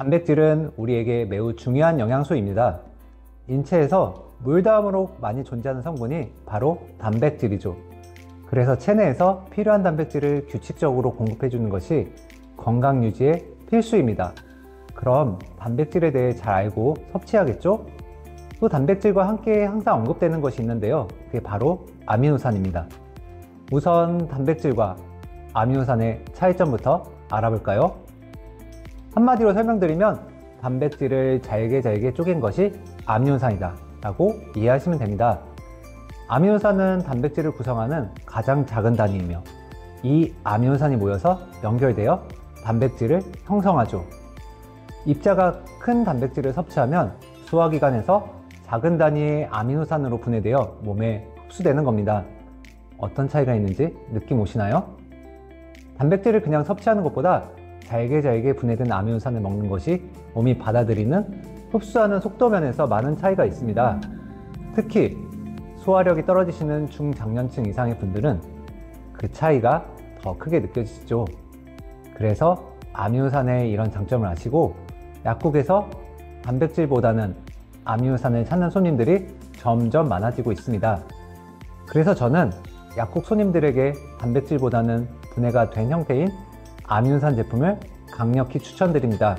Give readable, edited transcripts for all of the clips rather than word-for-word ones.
단백질은 우리에게 매우 중요한 영양소입니다. 인체에서 물 다음으로 많이 존재하는 성분이 바로 단백질이죠. 그래서 체내에서 필요한 단백질을 규칙적으로 공급해 주는 것이 건강 유지에 필수입니다. 그럼 단백질에 대해 잘 알고 섭취해야겠죠? 또 단백질과 함께 항상 언급되는 것이 있는데요. 그게 바로 아미노산입니다. 우선 단백질과 아미노산의 차이점부터 알아볼까요? 한마디로 설명드리면 단백질을 잘게 쪼갠 것이 아미노산이다 라고 이해하시면 됩니다. 아미노산은 단백질을 구성하는 가장 작은 단위이며 이 아미노산이 모여서 연결되어 단백질을 형성하죠. 입자가 큰 단백질을 섭취하면 소화기관에서 작은 단위의 아미노산으로 분해되어 몸에 흡수되는 겁니다. 어떤 차이가 있는지 느낌 오시나요? 단백질을 그냥 섭취하는 것보다 잘게 분해된 아미노산을 먹는 것이 몸이 받아들이는 흡수하는 속도 면에서 많은 차이가 있습니다. 특히 소화력이 떨어지시는 중장년층 이상의 분들은 그 차이가 더 크게 느껴지시죠. 그래서 아미노산의 이런 장점을 아시고 약국에서 단백질보다는 아미노산을 찾는 손님들이 점점 많아지고 있습니다. 그래서 저는 약국 손님들에게 단백질보다는 분해가 된 형태인 아미노산 제품을 강력히 추천드립니다.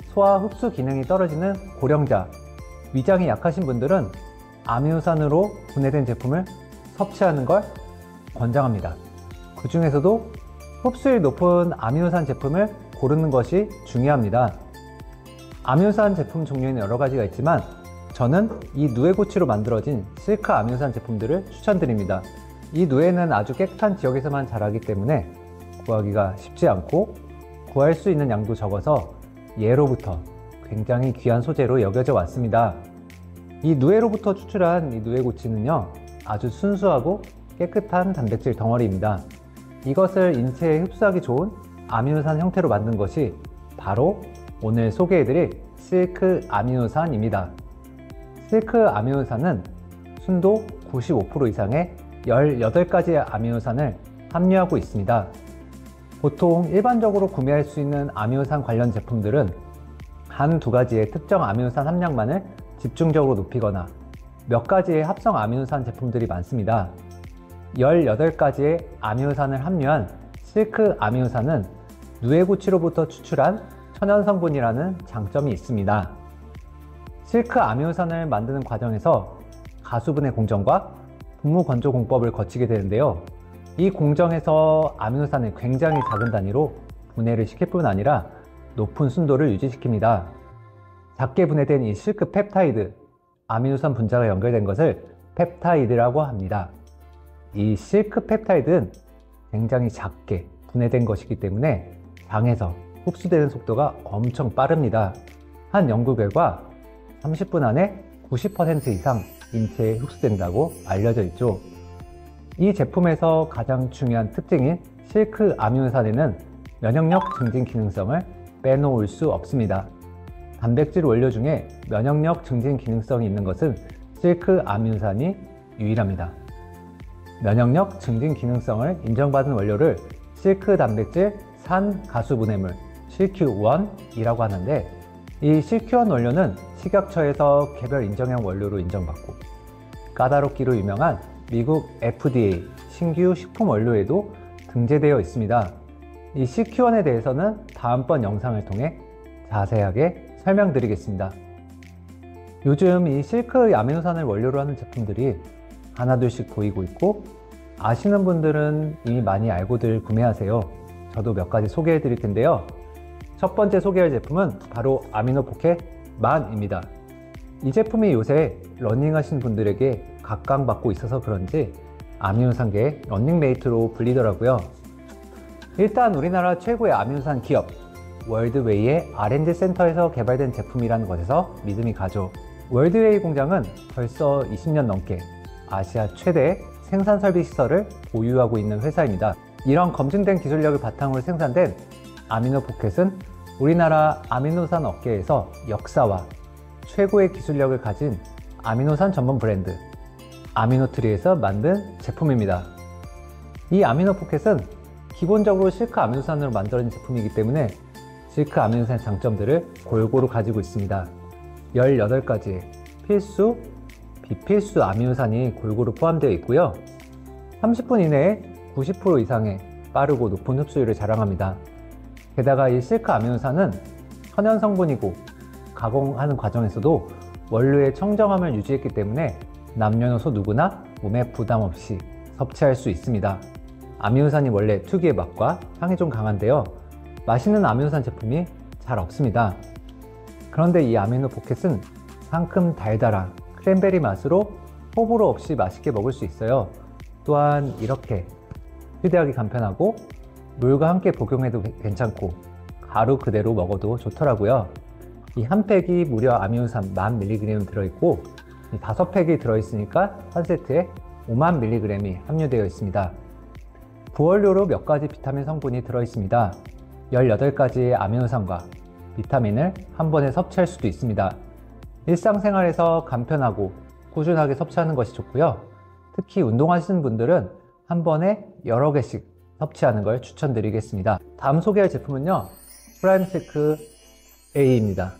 소화 흡수 기능이 떨어지는 고령자, 위장이 약하신 분들은 아미노산으로 분해된 제품을 섭취하는 걸 권장합니다. 그 중에서도 흡수율이 높은 아미노산 제품을 고르는 것이 중요합니다. 아미노산 제품 종류에는 여러 가지가 있지만 저는 이 누에고치로 만들어진 실크 아미노산 제품들을 추천드립니다. 이 누에는 아주 깨끗한 지역에서만 자라기 때문에 구하기가 쉽지 않고 구할 수 있는 양도 적어서 예로부터 굉장히 귀한 소재로 여겨져 왔습니다. 이 누에로부터 추출한 이 누에고치는요, 아주 순수하고 깨끗한 단백질 덩어리입니다. 이것을 인체에 흡수하기 좋은 아미노산 형태로 만든 것이 바로 오늘 소개해드릴 실크 아미노산입니다. 실크 아미노산은 순도 95% 이상의 18가지의 아미노산을 함유하고 있습니다. 보통 일반적으로 구매할 수 있는 아미노산 관련 제품들은 한두 가지의 특정 아미노산 함량만을 집중적으로 높이거나 몇 가지의 합성 아미노산 제품들이 많습니다. 18가지의 아미노산을 함유한 실크 아미노산은 누에고치로부터 추출한 천연 성분이라는 장점이 있습니다. 실크 아미노산을 만드는 과정에서 가수분해 공정과 분무 건조 공법을 거치게 되는데요. 이 공정에서 아미노산을 굉장히 작은 단위로 분해를 시킬 뿐 아니라 높은 순도를 유지시킵니다. 작게 분해된 이 실크 펩타이드, 아미노산 분자가 연결된 것을 펩타이드라고 합니다. 이 실크 펩타이드는 굉장히 작게 분해된 것이기 때문에 장에서 흡수되는 속도가 엄청 빠릅니다. 한 연구 결과 30분 안에 90% 이상 인체에 흡수된다고 알려져 있죠. 이 제품에서 가장 중요한 특징인 실크 아미노산에는 면역력 증진 기능성을 빼놓을 수 없습니다. 단백질 원료 중에 면역력 증진 기능성이 있는 것은 실크 아미노산이 유일합니다. 면역력 증진 기능성을 인정받은 원료를 실크 단백질 산 가수분해물 CQ1이라고 하는데, 이 CQ1 원료는 식약처에서 개별 인정형 원료로 인정받고 까다롭기로 유명한 미국 FDA 신규 식품 원료에도 등재되어 있습니다. 이 CQ1에 대해서는 다음번 영상을 통해 자세하게 설명드리겠습니다. 요즘 이 실크 아미노산을 원료로 하는 제품들이 하나둘씩 보이고 있고, 아시는 분들은 이미 많이 알고들 구매하세요. 저도 몇 가지 소개해 드릴 텐데요. 첫 번째 소개할 제품은 바로 아미노포켓 만입니다. 이 제품이 요새 러닝하신 분들에게 각광받고 있어서 그런지 아미노산계의 런닝메이트로 불리더라고요. 일단 우리나라 최고의 아미노산 기업 월드웨이의 R&D 센터에서 개발된 제품이라는 것에서 믿음이 가죠. 월드웨이 공장은 벌써 20년 넘게 아시아 최대 생산 설비 시설을 보유하고 있는 회사입니다. 이런 검증된 기술력을 바탕으로 생산된 아미노포켓은 우리나라 아미노산 업계에서 역사와 최고의 기술력을 가진 아미노산 전문 브랜드 아미노트리에서 만든 제품입니다. 이 아미노포켓은 기본적으로 실크 아미노산으로 만들어진 제품이기 때문에 실크 아미노산의 장점들을 골고루 가지고 있습니다. 18가지의 필수, 비필수 아미노산이 골고루 포함되어 있고요. 30분 이내에 90% 이상의 빠르고 높은 흡수율을 자랑합니다. 게다가 이 실크 아미노산은 천연 성분이고 가공하는 과정에서도 원료의 청정함을 유지했기 때문에 남녀노소 누구나 몸에 부담 없이 섭취할 수 있습니다. 아미노산이 원래 특유의 맛과 향이 좀 강한데요. 맛있는 아미노산 제품이 잘 없습니다. 그런데 이 아미노 포켓은 상큼 달달한 크랜베리 맛으로 호불호 없이 맛있게 먹을 수 있어요. 또한 이렇게 휴대하기 간편하고 물과 함께 복용해도 괜찮고 가루 그대로 먹어도 좋더라고요. 이 한 팩이 무려 아미노산 10,000mg 들어있고 이 5팩이 들어있으니까 한 세트에 50,000mg이 함유되어 있습니다. 부원료로 몇 가지 비타민 성분이 들어있습니다. 18가지의 아미노산과 비타민을 한 번에 섭취할 수도 있습니다. 일상생활에서 간편하고 꾸준하게 섭취하는 것이 좋고요. 특히 운동하시는 분들은 한 번에 여러 개씩 섭취하는 걸 추천드리겠습니다. 다음 소개할 제품은요, 프라임 실크 A입니다.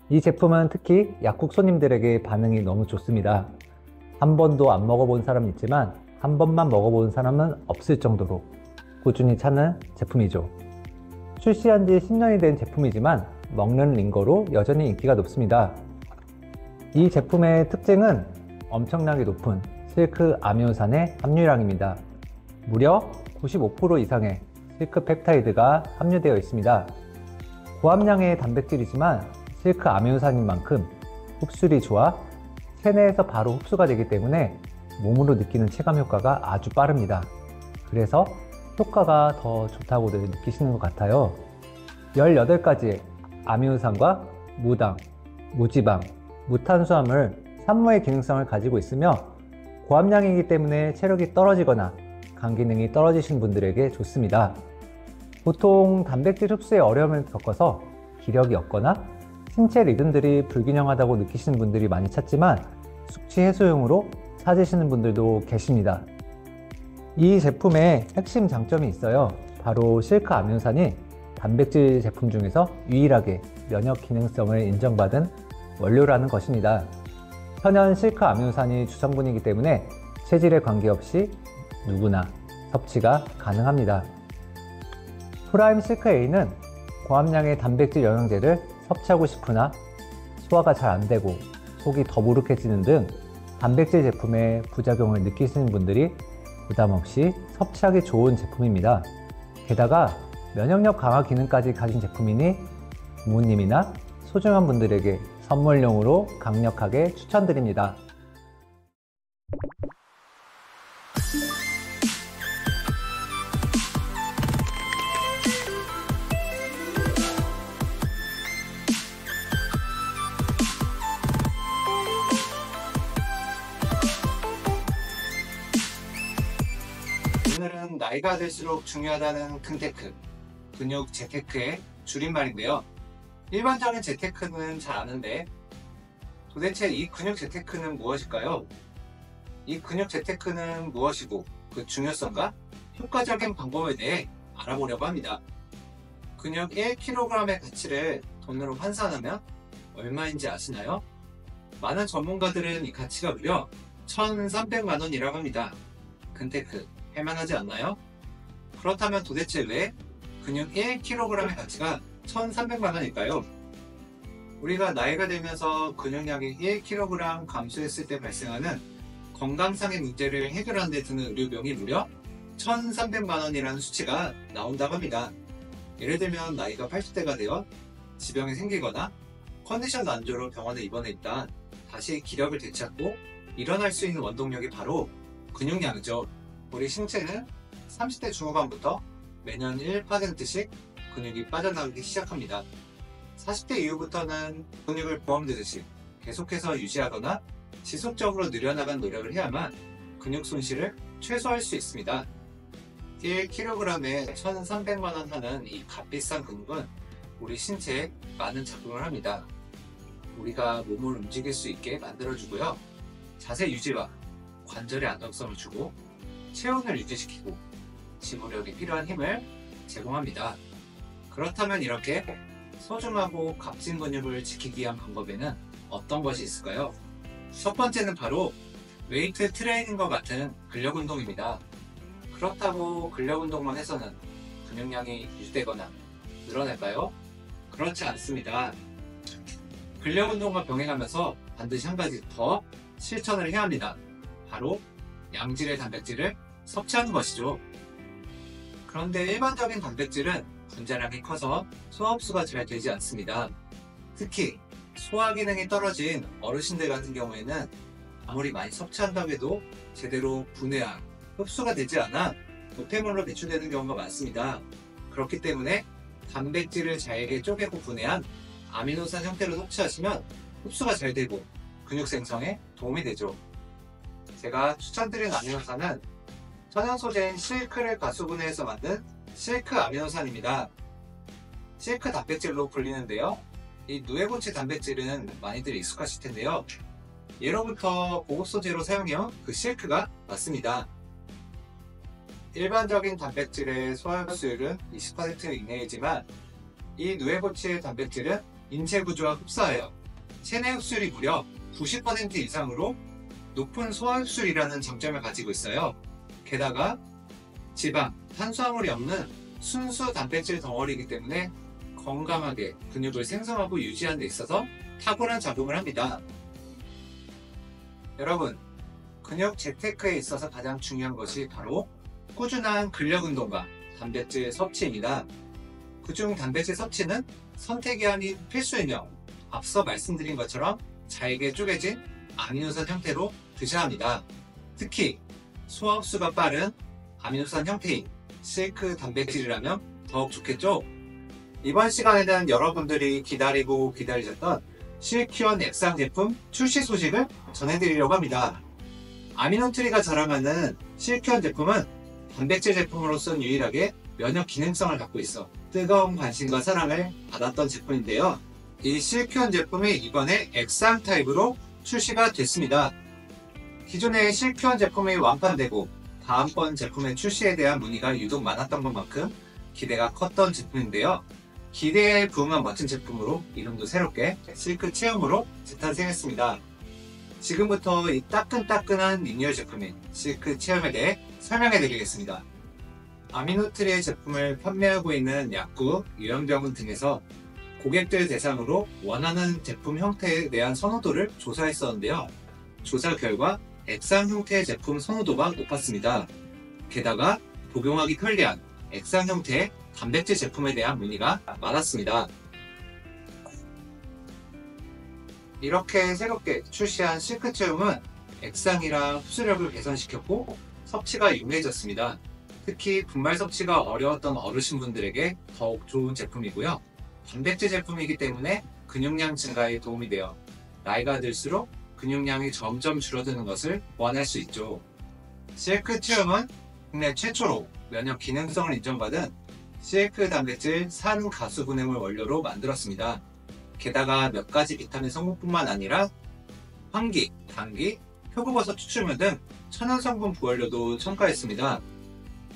이 제품은 특히 약국 손님들에게 반응이 너무 좋습니다. 한 번도 안 먹어본 사람은 있지만 한 번만 먹어본 사람은 없을 정도로 꾸준히 찾는 제품이죠. 출시한 지 10년이 된 제품이지만 먹는 링거로 여전히 인기가 높습니다. 이 제품의 특징은 엄청나게 높은 실크 아미노산의 함유량입니다. 무려 95% 이상의 실크 펩타이드가 함유되어 있습니다. 고함량의 단백질이지만 실크 아미노산인 만큼 흡수율이 좋아 체내에서 바로 흡수가 되기 때문에 몸으로 느끼는 체감 효과가 아주 빠릅니다. 그래서 효과가 더 좋다고들 느끼시는 것 같아요. 18가지의 아미노산과 무당, 무지방, 무탄수화물, 산모의 기능성을 가지고 있으며 고함량이기 때문에 체력이 떨어지거나 간 기능이 떨어지신 분들에게 좋습니다. 보통 단백질 흡수에 어려움을 겪어서 기력이 없거나 신체 리듬들이 불균형하다고 느끼시는 분들이 많이 찾지만 숙취 해소용으로 찾으시는 분들도 계십니다. 이 제품의 핵심 장점이 있어요. 바로 실크 아미노산이 단백질 제품 중에서 유일하게 면역 기능성을 인정받은 원료라는 것입니다. 천연 실크 아미노산이 주성분이기 때문에 체질에 관계없이 누구나 섭취가 가능합니다. 프라임 실크 A는 고함량의 단백질 영양제를 섭취하고 싶으나 소화가 잘 안되고 속이 더부룩해지는 등 단백질 제품의 부작용을 느끼시는 분들이 부담없이 섭취하기 좋은 제품입니다. 게다가 면역력 강화 기능까지 가진 제품이니 부모님이나 소중한 분들에게 선물용으로 강력하게 추천드립니다. 오늘은 나이가 들수록 중요하다는 큰테크, 근육 재테크의 줄임말인데요. 일반적인 재테크는 잘 아는데 도대체 이 근육 재테크는 무엇일까요? 이 근육 재테크는 무엇이고 그 중요성과 효과적인 방법에 대해 알아보려고 합니다. 근육 1kg의 가치를 돈으로 환산하면 얼마인지 아시나요? 많은 전문가들은 이 가치가 무려 1,300만 원이라고 합니다. 큰테크 할만하지 않나요? 그렇다면 도대체 왜 근육 1kg의 가치가 1,300만 원일까요? 우리가 나이가 들면서 근육량이 1kg 감소했을 때 발생하는 건강상의 문제를 해결하는 데 드는 의료비용이 무려 1,300만 원이라는 수치가 나온다고 합니다. 예를 들면 나이가 80대가 되어 지병이 생기거나 컨디션 안좋으로 병원에 입원해 있다 다시 기력을 되찾고 일어날 수 있는 원동력이 바로 근육량이죠. 우리 신체는 30대 중후반부터 매년 1%씩 근육이 빠져나가기 시작합니다. 40대 이후부터는 근육을 보험되듯이 계속해서 유지하거나 지속적으로 늘려나간 노력을 해야만 근육 손실을 최소화할 수 있습니다. 1kg에 1,300만 원 하는 이 값비싼 근육은 우리 신체에 많은 작용을 합니다. 우리가 몸을 움직일 수 있게 만들어주고요. 자세 유지와 관절의 안정성을 주고 체온을 유지시키고 지구력이 필요한 힘을 제공합니다. 그렇다면 이렇게 소중하고 값진 근육을 지키기 위한 방법에는 어떤 것이 있을까요? 첫 번째는 바로 웨이트 트레이닝과 같은 근력 운동입니다. 그렇다고 근력 운동만 해서는 근육량이 유지되거나 늘어날까요? 그렇지 않습니다. 근력 운동과 병행하면서 반드시 한 가지 더 실천을 해야 합니다. 바로 양질의 단백질을 섭취하는 것이죠. 그런데 일반적인 단백질은 분자량이 커서 소화 흡수가 잘 되지 않습니다. 특히 소화 기능이 떨어진 어르신들 같은 경우에는 아무리 많이 섭취한다고 해도 제대로 분해와 흡수가 되지 않아 노폐물로 배출되는 경우가 많습니다. 그렇기 때문에 단백질을 잘게 쪼개고 분해한 아미노산 형태로 섭취하시면 흡수가 잘 되고 근육 생성에 도움이 되죠. 제가 추천드린 아미노산은 천연 소재인 실크를 가수분해해서 만든 실크 아미노산입니다. 실크 단백질로 불리는데요. 이 누에고치 단백질은 많이들 익숙하실 텐데요. 예로부터 고급 소재로 사용해온 그 실크가 맞습니다. 일반적인 단백질의 소화 흡수율은 20% 이내이지만 이 누에고치의 단백질은 인체 구조와 흡사하여 체내 흡수율이 무려 90% 이상으로 높은 소화 흡수율이라는 장점을 가지고 있어요. 게다가 지방, 탄수화물이 없는 순수 단백질 덩어리이기 때문에 건강하게 근육을 생성하고 유지하는 데 있어서 탁월한 작용을 합니다. 여러분, 근육 재테크에 있어서 가장 중요한 것이 바로 꾸준한 근력 운동과 단백질 섭취입니다. 그중 단백질 섭취는 선택이 아닌 필수이며 앞서 말씀드린 것처럼 잘게 쪼개진 아미노산 형태로 드셔야 합니다. 특히 소화 흡수가 빠른 아미노산 형태인 실크 단백질이라면 더욱 좋겠죠? 이번 시간에는 여러분들이 기다리고 기다리셨던 실큐원 액상 제품 출시 소식을 전해드리려고 합니다. 아미노트리가 자랑하는 실큐원 제품은 단백질 제품으로선 유일하게 면역 기능성을 갖고 있어 뜨거운 관심과 사랑을 받았던 제품인데요. 이 실큐원 제품이 이번에 액상 타입으로 출시가 됐습니다. 기존의 실큐원 제품이 완판되고 다음번 제품의 출시에 대한 문의가 유독 많았던 것만큼 기대가 컸던 제품인데요. 기대에 부응한 멋진 제품으로 이름도 새롭게 실크 체험으로 재탄생했습니다. 지금부터 이 따끈따끈한 리뉴얼 제품인 실크 체험에 대해 설명해 드리겠습니다. 아미노트리의 제품을 판매하고 있는 약국, 요양병원 등에서 고객들 대상으로 원하는 제품 형태에 대한 선호도를 조사했었는데요. 조사 결과 액상 형태의 제품 선호도가 높았습니다. 게다가 복용하기 편리한 액상 형태의 단백질 제품에 대한 문의가 많았습니다. 이렇게 새롭게 출시한 실크 체험은 액상이라 흡수력을 개선시켰고 섭취가 유명해졌습니다. 특히 분말 섭취가 어려웠던 어르신분들에게 더욱 좋은 제품이고요. 단백질 제품이기 때문에 근육량 증가에 도움이 되어 나이가 들수록 근육량이 점점 줄어드는 것을 보완할 수 있죠. 실크 체험은 국내 최초로 면역 기능성을 인정받은 실크 단백질 산 가수 분해물 원료로 만들었습니다. 게다가 몇 가지 비타민 성분뿐만 아니라 황기, 당기, 표고버섯 추출물 등 천연 성분 부원료도 첨가했습니다.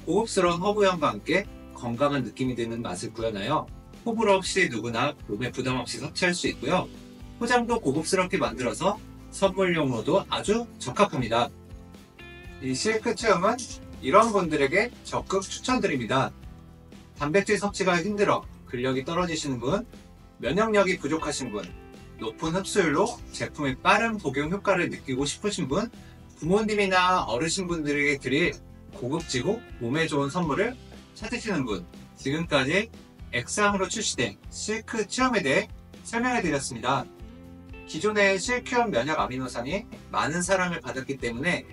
고급스러운 허브향과 함께 건강한 느낌이 드는 맛을 구현하여 호불호 없이 누구나 몸에 부담 없이 섭취할 수 있고요. 포장도 고급스럽게 만들어서 선물용으로도 아주 적합합니다. 이 실크 체험은 이런 분들에게 적극 추천드립니다. 단백질 섭취가 힘들어 근력이 떨어지시는 분, 면역력이 부족하신 분, 높은 흡수율로 제품의 빠른 복용 효과를 느끼고 싶으신 분, 부모님이나 어르신분들에게 드릴 고급지고 몸에 좋은 선물을 찾으시는 분, 지금까지 액상으로 출시된 실크 체험에 대해 설명해 드렸습니다. 기존의 실큐원 면역 아미노산이 많은 사랑을 받았기 때문에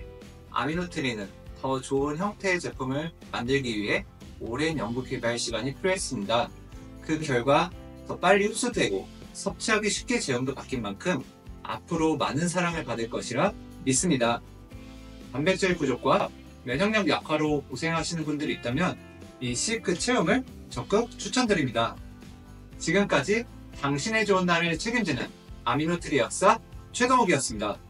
아미노트리는 더 좋은 형태의 제품을 만들기 위해 오랜 연구 개발 시간이 필요했습니다. 그 결과 더 빨리 흡수되고 섭취하기 쉽게 제형도 바뀐 만큼 앞으로 많은 사랑을 받을 것이라 믿습니다. 단백질 부족과 면역력 약화로 고생하시는 분들이 있다면 이 실크 체험을 적극 추천드립니다. 지금까지 당신의 좋은 날을 책임지는 아미노트리 약사 최동욱이었습니다.